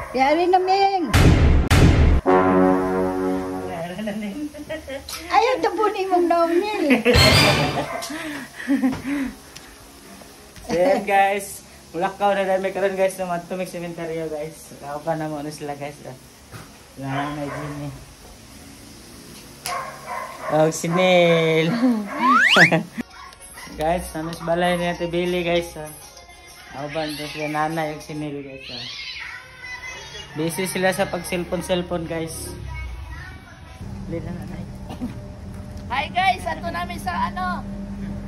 Yari na, Ming. Ayaw tapunin mong naumil. So yan guys, mulakaw na dami karon guys na matumik sementeryo guys. Kao pa na mo sila guys. Lang na din. Oh, sinil. Guys, namis balay ni Ate Billy guys. Ako ba ito sila nanay yung sinil guys. Busy sila sa pag-cellphone guys. Lina nanay. Hi guys, ato namin sa ano?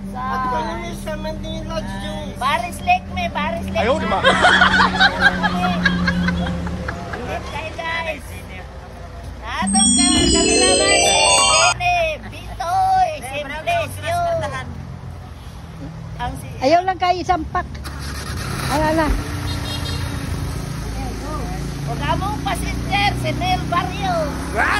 Sa Manila Zoo. Paris Lake me, Paris Lake. Ayaw, di ba? Hi guys. Atong kami naman si Jenny, Bitoy, Simplesio. Ayaw lang kayo isang pak. Ala. Huwag among passenger, si Neil Barrio. What?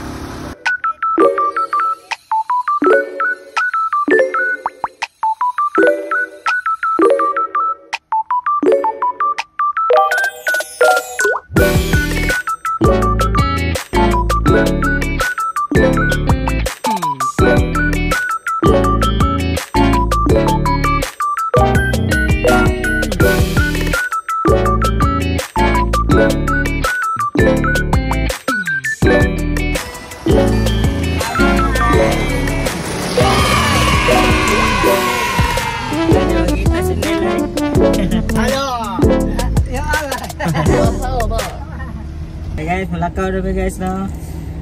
Hey guys, malakaw na ba guys no?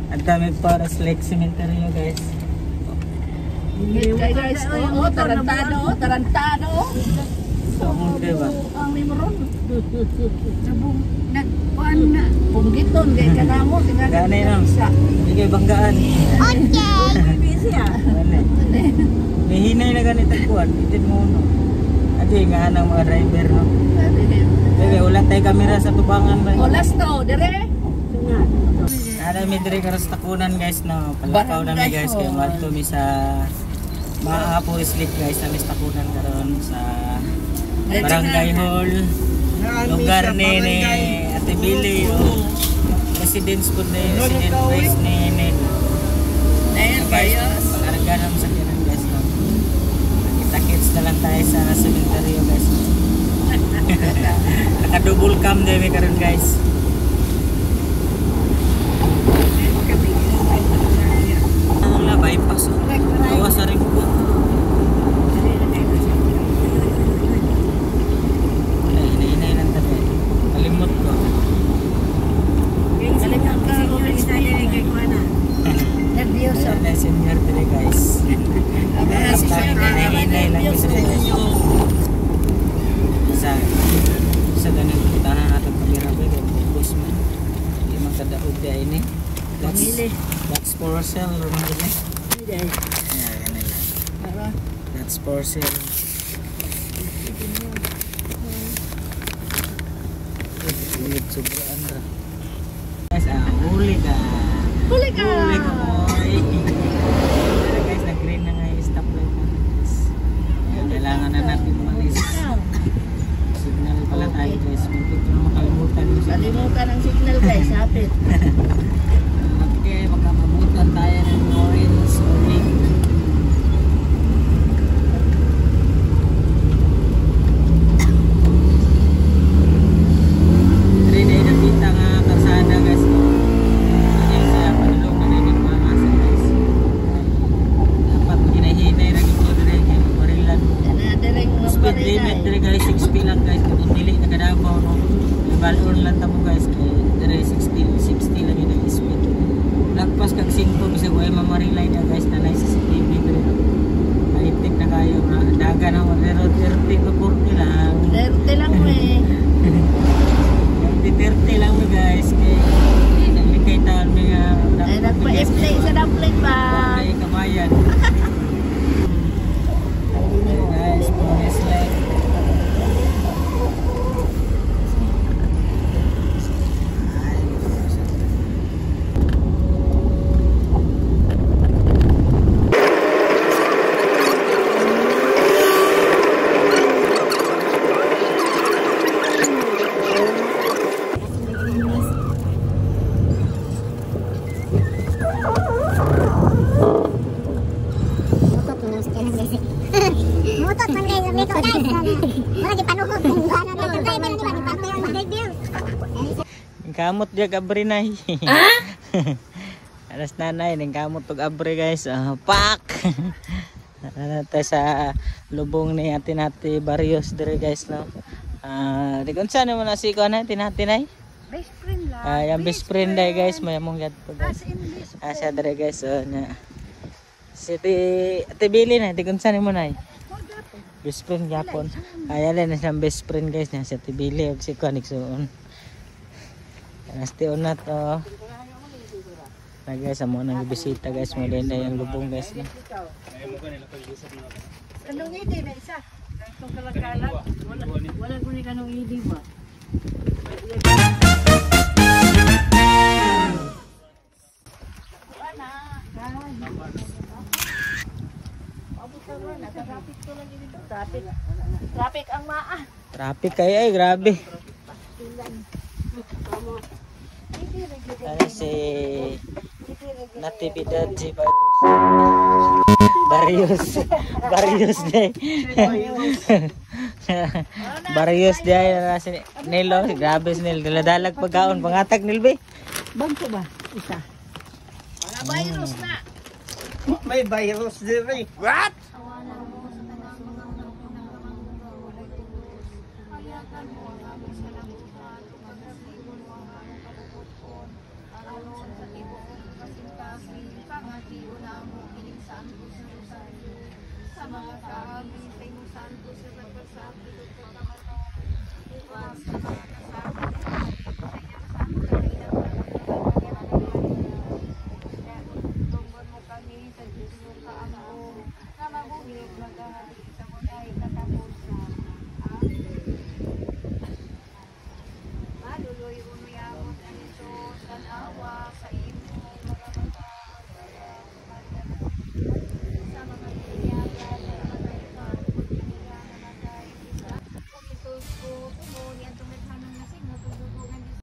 Ang dami para sa Lake Cemetery guys. Hey guys, tarantado. So, diba? Ang memoron. Nagpuan na. Punggiton, kaya kanamo. Ganay no? Hindi kayo banggaan. Okay. Busy ah. May hinay na ganit ang kuwan. Itin mo no? Adi nga ng mga driver no? Bebe, ulat tayo kamera sa tubangan ba? Olas to, dire. Ada mi dire karos takunan guys no. Palakaw na mi guys kay malto mi sa Maapo Sleep guys na mi takunan karon sa Barangay Hall. Lugar ni Ate Billy o residence ko na resident place ni Ayan guys. Palarga na mo sa kinan guys no. Kita-kits na lang tayo sa cemetery guys. Naka-double cam din mi karon guys. Wala bypass. Awas sa ring ko. Hinay lang tayo. Kalimot ko. Kalimot ka. Nervioso. Wala senior today guys. Hinay lang guys. Sa ganun puntahan natin kamera ba bus man. Hindi magkadaog dia ini. That's for sale naman din eh. That's for sale. Ulit sobraan ra. Guys, huli ka. Huli ka. Huli ka boy. Guys, nag-green na nga yung stoplight na guys. Kailangan na natin umalis. Signal pala tayo guys. Muntik na makalimutan yung signal. Kalimutan ang signal guys, hapit. Okay, magkakabutan tayo ng orange ulit. Dari na inapita nga karsada guys. Kaya saya panulong na rin yung mga asa guys. Dapat hinahinay rin ito rin yung barilan. Speed limit rin guys, 6 lang guys. Kung dili na kadabaw no. Balon lang tamo guys. Dari 60 lang yun ang speed. Lagpas kag 5 bisag way mamarilay na guys na CCTV diri. High-tech na kayo na daga na mo 30 to 40 lang. 30 lang eh. 30 lang mo guys. Kay naglikay taon mi nga nagpa-play sa dumpling ba? Ay kamayan. Guys, promise like Kamot dia abri nay. Alas nanay ning kamot og abri guys. Pak. Ano tayo sa lubong ni Ate Barrios dire guys no. Di kun saan mo na si ko na tinatinay? Best friend lang. Yung best friend day guys, may among yad po guys. Siya dire guys, nya. Si Ate Billy na, di kun saan mo na. Best friend yapon. Ayan na siyang best friend guys niya, si Ate Billy ug si Konik suon. Nasti una to. Na guys, amo nang bisita guys, mo din yung lubong guys na. Kanong idi na isa. Itong kalakalan. Wala ko ni kanong idi ba? Traffic ang maa. Traffic kayo ay grabe. Ano si Natividad si Barrios. Barrios day. Barrios day na si Nilo. Grabe si Nilo. Daladalag pagkaon. Pangatag Nilbe. Bangko ba? Isa. Mga virus na. May virus din eh. What?